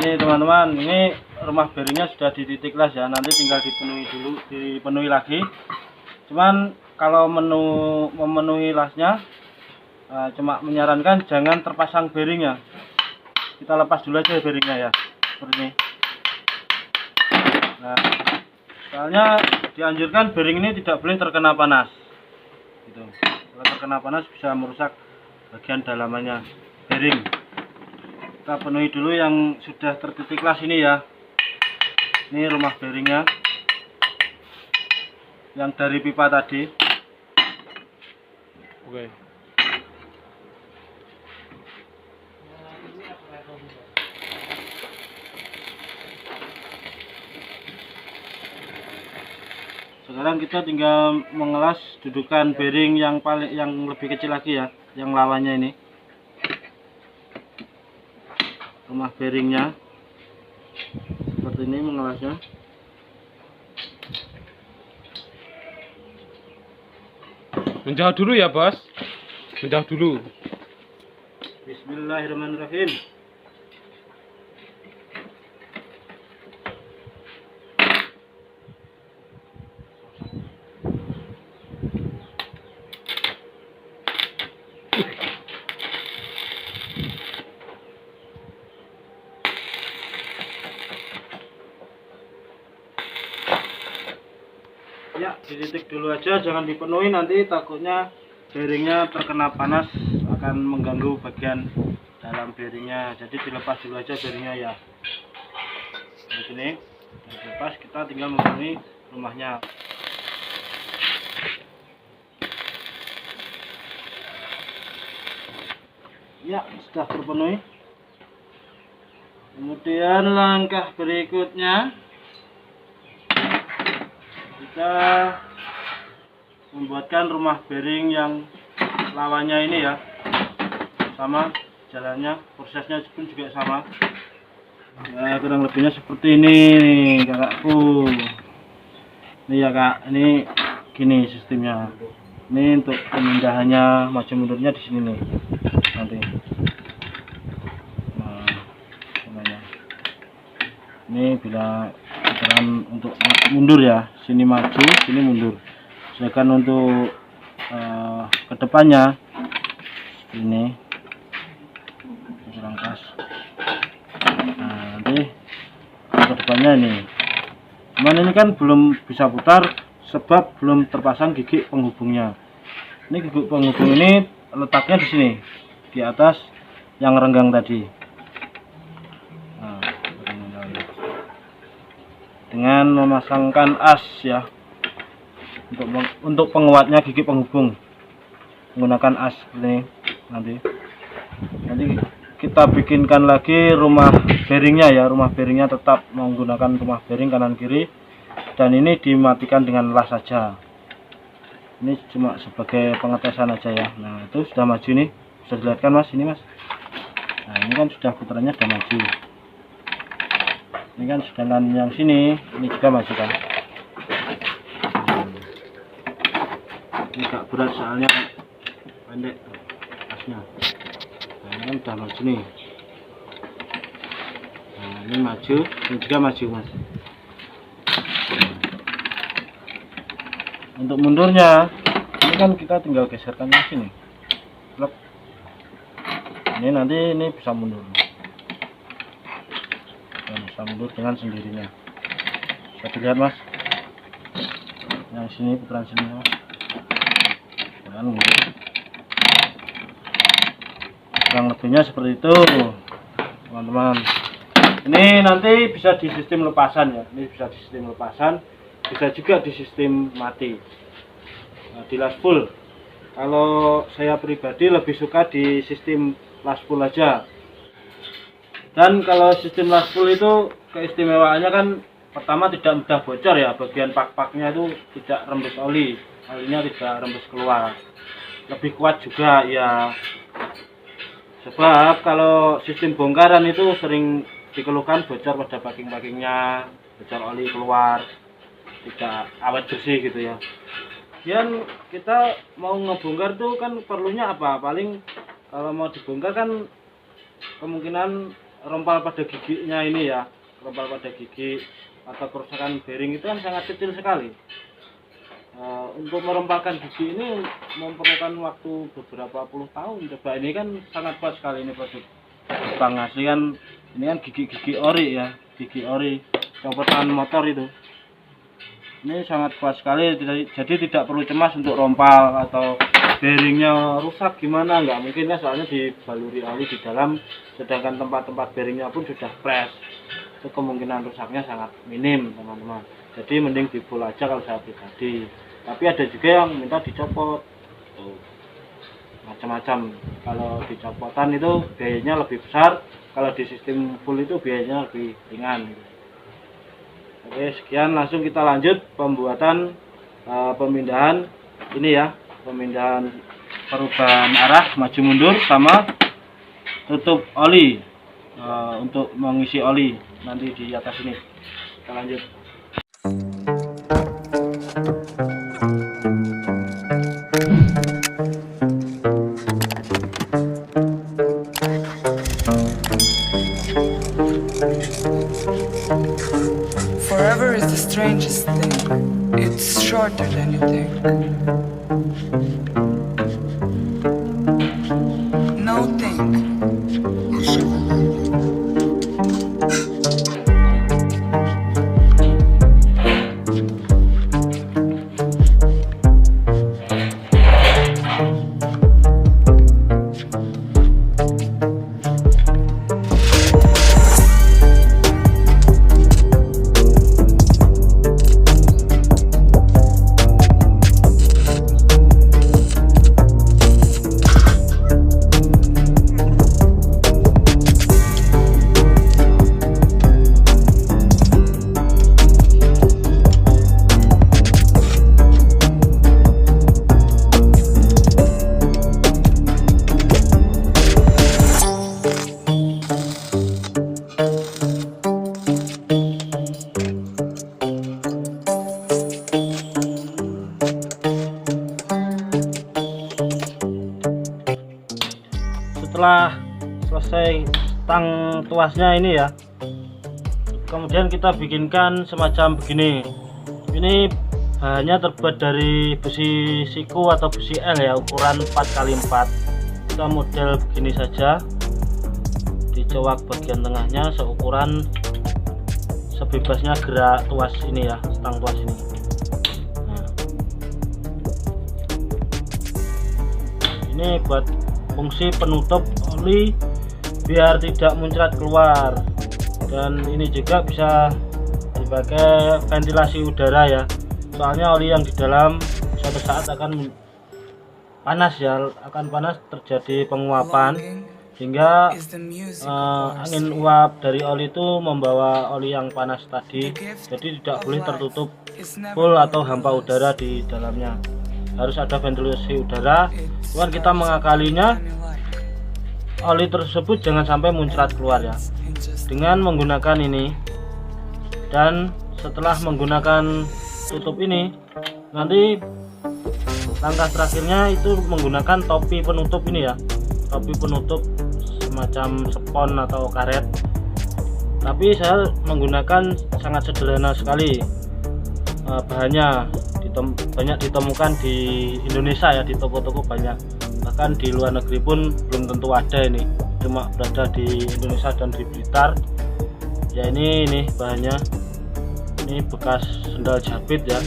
ini teman-teman, ini rumah bearingnya sudah dititik las ya, nanti tinggal dipenuhi dulu, dipenuhi lagi. Cuman kalau memenuhi lasnya, cuma menyarankan jangan terpasang bearingnya, kita lepas dulu aja bearingnya ya, seperti ini. Nah, soalnya dianjurkan bearing ini tidak boleh terkena panas gitu. Kalau terkena panas bisa merusak bagian dalamannya bearing. Kita penuhi dulu yang sudah tertitik las ini ya. Ini rumah bearingnya yang dari pipa tadi. Oke. Sekarang kita tinggal mengelas dudukan bearing yang lebih kecil lagi ya, yang lawannya ini. Rumah bearingnya seperti ini mengelasnya. Menjauh dulu ya, Bos. Menjauh dulu. Bismillahirrahmanirrahim. Ya, dititik dulu aja, jangan dipenuhi, nanti takutnya bearingnya terkena panas akan mengganggu bagian dalam bearingnya. Jadi dilepas dulu aja bearingnya ya. Seperti ini, dilepas, kita tinggal memenuhi rumahnya. Ya, sudah terpenuhi. Kemudian langkah berikutnya, kita membuatkan rumah bearing yang lawannya ini ya, sama jalannya, prosesnya pun juga sama ya, kurang lebihnya seperti ini kakakku. Ini ya kak, ini gini sistemnya. Ini untuk pemindahannya maju mundurnya di sini nih nanti. Nah, namanya ini bila putaran untuk mundur ya, sini maju, sini mundur. Sedangkan untuk kedepannya ini kurang pas. Nah, nanti kedepannya ini. Cuman ini kan belum bisa putar sebab belum terpasang gigi penghubungnya. Ini gigi penghubung ini letaknya di sini, di atas yang renggang tadi. Nah, dengan memasangkan as ya, untuk penguatnya gigi penghubung menggunakan as ini. Nanti kita bikinkan lagi rumah bearingnya ya, rumah bearingnya tetap menggunakan rumah bearing kanan kiri, dan ini dimatikan dengan las saja. Ini cuma sebagai pengetesan aja ya. Nah, itu sudah maju nih, bisa dilihatkan mas, ini mas. Nah, ini kan sudah putarannya sudah maju. Ini kan sedangkan yang sini ini juga maju kan. Ini agak berat soalnya pendek asnya. Nah, ini kan sudah maju nih. Nah, ini maju, ini juga maju mas. Untuk mundurnya ini kan kita tinggal geserkan ke sini. Blok. Ini nanti ini bisa mundur. Bisa mundur dengan sendirinya. Bisa dilihat mas. Yang sini putaran sini mas. Jangan mundur. Kurang lebihnya seperti itu, teman-teman. Ini nanti bisa di sistem lepasan ya. Ini bisa di sistem lepasan. Bisa juga di sistem mati. Nah, di las full. Kalau saya pribadi lebih suka di sistem las full aja. Dan kalau sistem las full itu keistimewaannya kan pertama tidak mudah bocor ya, bagian pak-paknya itu tidak rembes oli, olinya tidak rembes keluar. Lebih kuat juga ya. Sebab kalau sistem bongkaran itu sering dikeluhkan bocor pada packing-packingnya, bocor oli keluar, tidak awet bersih gitu ya. Dan kita mau ngebongkar tuh kan perlunya apa? Paling kalau mau dibongkar kan kemungkinan rompal pada giginya ini ya, rompal pada gigi atau kerusakan bearing itu kan sangat kecil sekali. Untuk merompalkan gigi ini memerlukan waktu beberapa puluh tahun. Coba ini kan sangat kuat sekali ini produk Bang asli kan, ini kan gigi ori ya, gigi ori copotan motor itu. Ini sangat kuat sekali, jadi tidak perlu cemas untuk rompal atau bearingnya rusak gimana, nggak mungkin ya, soalnya dibaluri oli di dalam, sedangkan tempat-tempat bearingnya pun sudah fresh. Itu kemungkinan rusaknya sangat minim teman-teman. Jadi mending dibul aja kalau saya pribadi. Tapi ada juga yang minta dicopot. Tuh. Macam-macam. Kalau dicopotan itu biayanya lebih besar, kalau di sistem full itu biayanya lebih ringan. Oke, sekian, langsung kita lanjut pembuatan pemindahan ini ya, pemindahan perubahan arah maju mundur sama tutup oli untuk mengisi oli nanti di atas ini. Kita lanjut. Forever is the strangest thing. It's shorter than you think. No think. Setelah selesai tang tuasnya ini ya, kemudian kita bikinkan semacam begini. Ini bahannya terbuat dari besi siku atau besi L ya, ukuran 4x4. Kita model begini saja, dicowak bagian tengahnya seukuran sebebasnya gerak tuas ini ya, stang tuas ini. Nah, ini buat fungsi penutup oli biar tidak muncrat keluar, dan ini juga bisa dipakai ventilasi udara ya, soalnya oli yang di dalam suatu saat akan panas ya, akan panas, terjadi penguapan sehingga angin uap dari oli itu membawa oli yang panas tadi, jadi tidak boleh tertutup full atau hampa udara di dalamnya, harus ada ventilasi udara. Cuman kita mengakalinya oli tersebut jangan sampai muncrat keluar ya, dengan menggunakan ini. Dan setelah menggunakan tutup ini, nanti langkah terakhirnya itu menggunakan topi penutup ini ya, topi penutup semacam spon atau karet. Tapi saya menggunakan sangat sederhana sekali, bahannya banyak ditemukan di Indonesia ya, di toko-toko banyak, bahkan di luar negeri pun belum tentu ada, ini cuma berada di Indonesia dan di Blitar ya. Ini bahannya, ini bekas sendal jepit ya,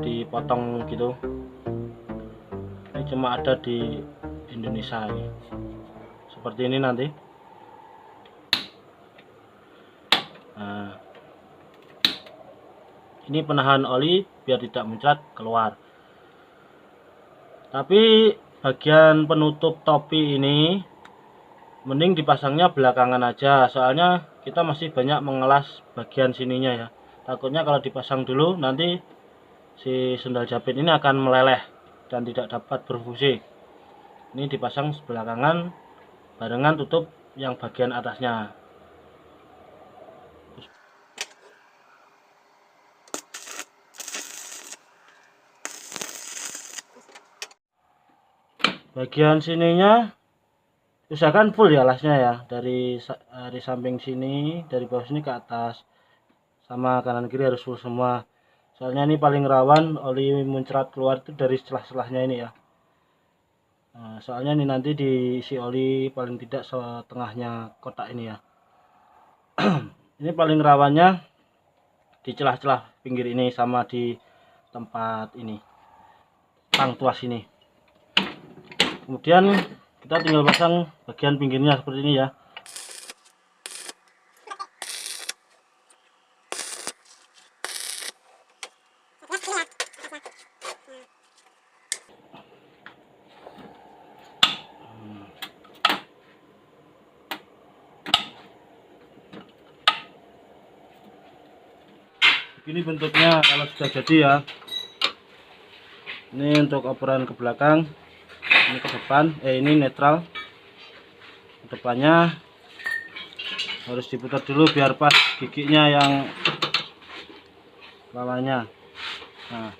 dipotong gitu. Ini cuma ada di Indonesia ini, seperti ini nanti. Nah, ini penahan oli biar tidak muncrat keluar. Tapi bagian penutup topi ini mending dipasangnya belakangan aja, soalnya kita masih banyak mengelas bagian sininya ya. Takutnya kalau dipasang dulu nanti si sendal jepit ini akan meleleh dan tidak dapat berfungsi. Ini dipasang belakangan barengan tutup yang bagian atasnya. Bagian sininya Usahakan full ya lasnya ya, dari samping sini, dari bawah sini ke atas, sama kanan kiri harus full semua. Soalnya ini paling rawan oli muncrat keluar itu dari celah-celahnya ini ya. Nah, soalnya ini nanti diisi oli paling tidak setengahnya kotak ini ya. Ini paling rawannya di celah-celah pinggir ini sama di tempat ini, tang tuas ini. Kemudian kita tinggal pasang bagian pinggirnya seperti ini ya. Ini bentuknya kalau sudah jadi ya. Ini untuk operan ke belakang, ini ke depan, ini netral. Depannya harus diputar dulu biar pas giginya yang bawahnya. Nah,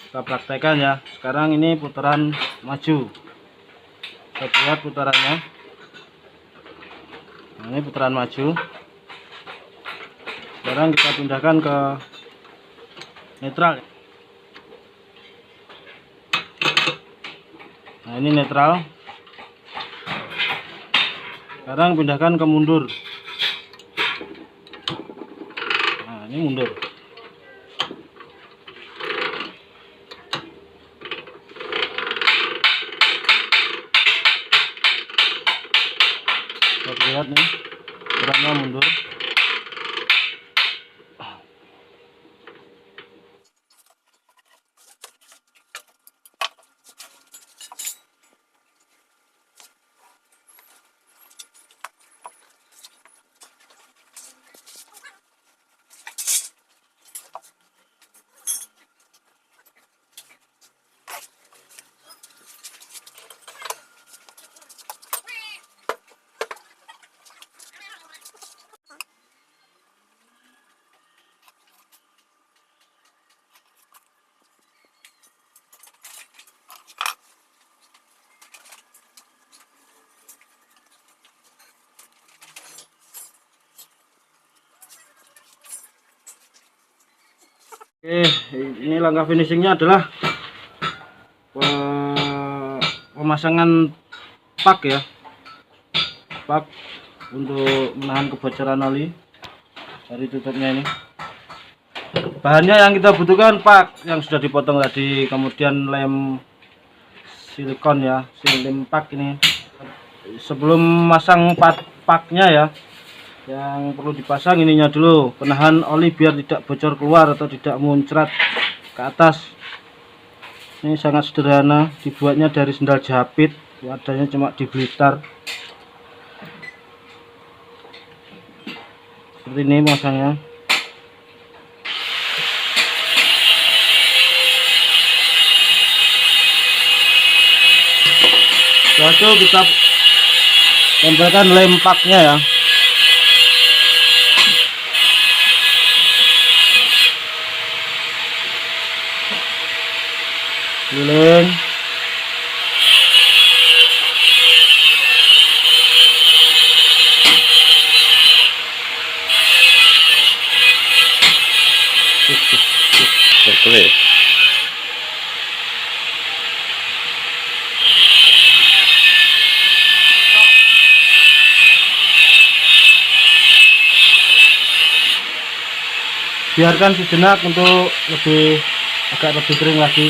kita praktekkan ya. Sekarang ini putaran maju. Kita buat putarannya. Nah, ini putaran maju. Sekarang kita pindahkan ke netral. Nah, ini netral. Sekarang pindahkan ke mundur. Nah, ini mundur. Kita lihat nih, geraknya mundur. Oke, ini langkah finishingnya adalah pemasangan pak ya, pak untuk menahan kebocoran oli dari tutupnya ini. Bahannya yang kita butuhkan pak yang sudah dipotong tadi, kemudian lem silikon ya, lem pak ini. Sebelum masang paknya ya, yang perlu dipasang ininya dulu, penahan oli biar tidak bocor keluar atau tidak muncrat ke atas. Ini sangat sederhana, dibuatnya dari sendal jepit, adanya cuma di Blitar. Seperti ini pasangnya. Setelah itu kita tempelkan lem paknya ya. Keliling. Betul. Biarkan sejenak untuk agak lebih kering lagi.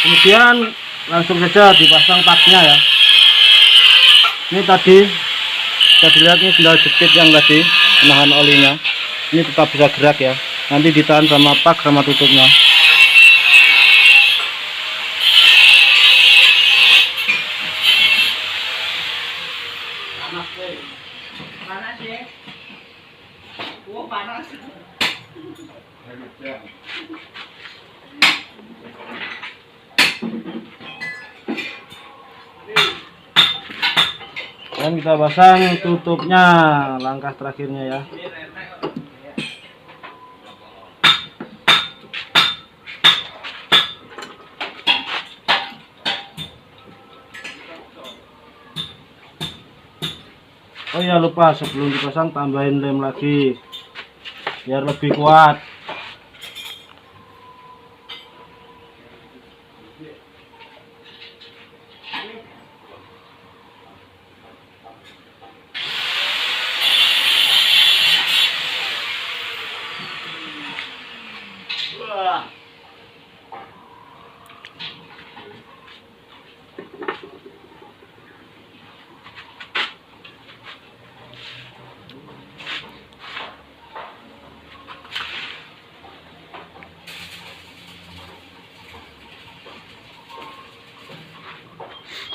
Kemudian langsung saja dipasang paknya ya. Ini tadi bisa dilihat ini sendal jepit yang tadi menahan olinya. Ini tetap bisa gerak ya. Nanti ditahan sama pak sama tutupnya. Panas ya. Oh, panas. Dan kita pasang tutupnya, langkah terakhirnya ya. Oh ya lupa, sebelum dipasang tambahin lem lagi biar lebih kuat.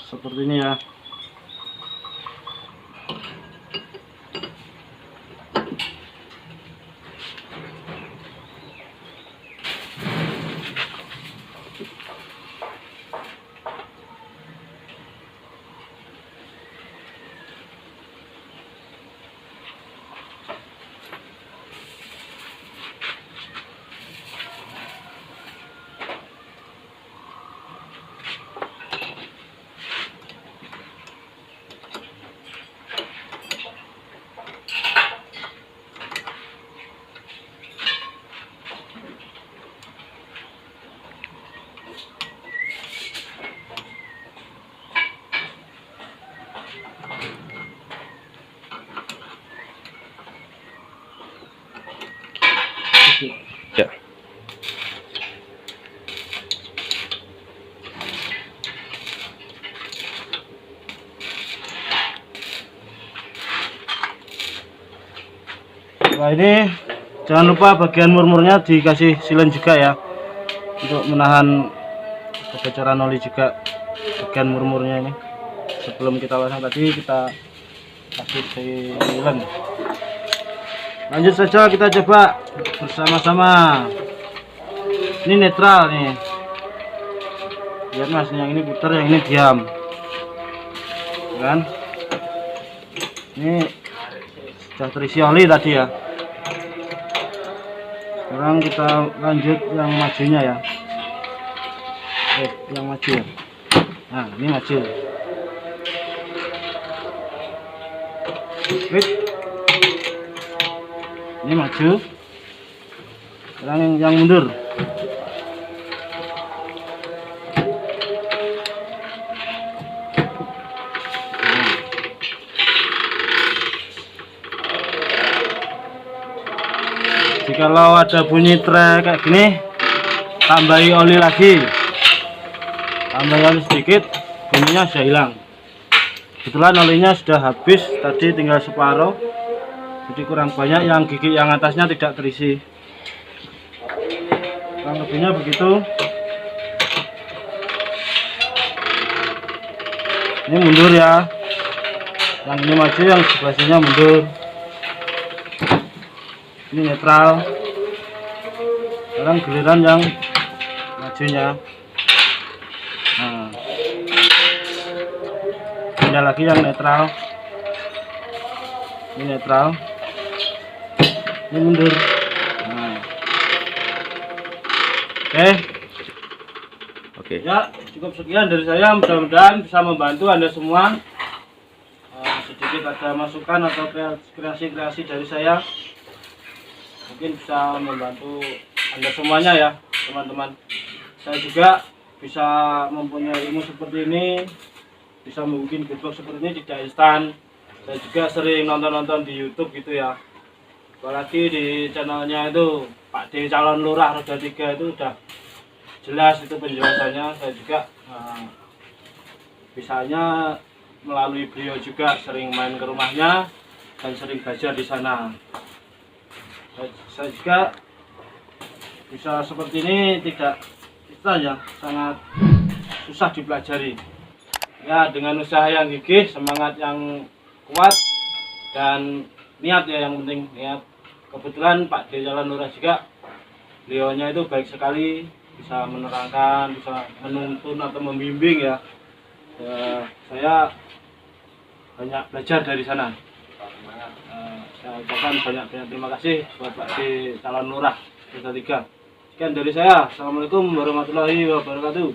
Seperti ini ya. Ya. Nah ini jangan lupa bagian murmurnya dikasih silen juga ya, untuk menahan kebocoran oli juga bagian murmurnya ini. Sebelum kita pasang tadi kita kasih silen. Lanjut saja kita coba bersama-sama. Ini netral nih. Lihat mas, yang ini putar, yang ini diam. Kan? Ini sudah terisi oli tadi ya. Sekarang kita lanjut yang majunya ya. Yang maju ya. Nah, ini maju. Wait. Ini maju. Sekarang yang mundur. Jikalau ada bunyi trek kayak gini, tambahi oli lagi, tambahi oli sedikit, bunyinya sudah hilang. Kebetulan olinya sudah habis, tadi tinggal separuh, jadi kurang banyak, yang gigi yang atasnya tidak terisi. Kurang lebihnya begitu. Ini mundur ya, yang ini maju, yang sebelah sini mundur. Ini netral. Sekarang giliran yang majunya. Nah, pindah lagi yang netral. Ini netral. Ini mundur. Nah. Oke. Ya, cukup sekian dari saya. Mudah-mudahan bisa membantu Anda semua. Sedikit ada masukan atau kreasi-kreasi dari saya, mungkin bisa membantu Anda semuanya ya teman-teman. Saya juga bisa mempunyai ilmu seperti ini, bisa mungkin gearbox seperti ini tidak instan. Saya juga sering nonton-nonton di YouTube gitu ya, apalagi di channelnya itu Pak D calon lurah roda 3 itu udah jelas itu penjelasannya. Saya juga bisanya melalui beliau juga sering main ke rumahnya dan sering belajar di sana. Saya juga bisa seperti ini tidak instan ya, sangat susah dipelajari ya, dengan usaha yang gigih, semangat yang kuat dan niat ya, yang penting niat. Kebetulan Pak D Jalan Lurah juga beliaunya itu baik sekali, bisa menerangkan, bisa menuntun atau membimbing ya. Saya banyak belajar dari sana. Saya ucapkan banyak-banyak terima kasih buat Pak D Calon Lurah Roda 3. Sekian dari saya. Assalamualaikum warahmatullahi wabarakatuh.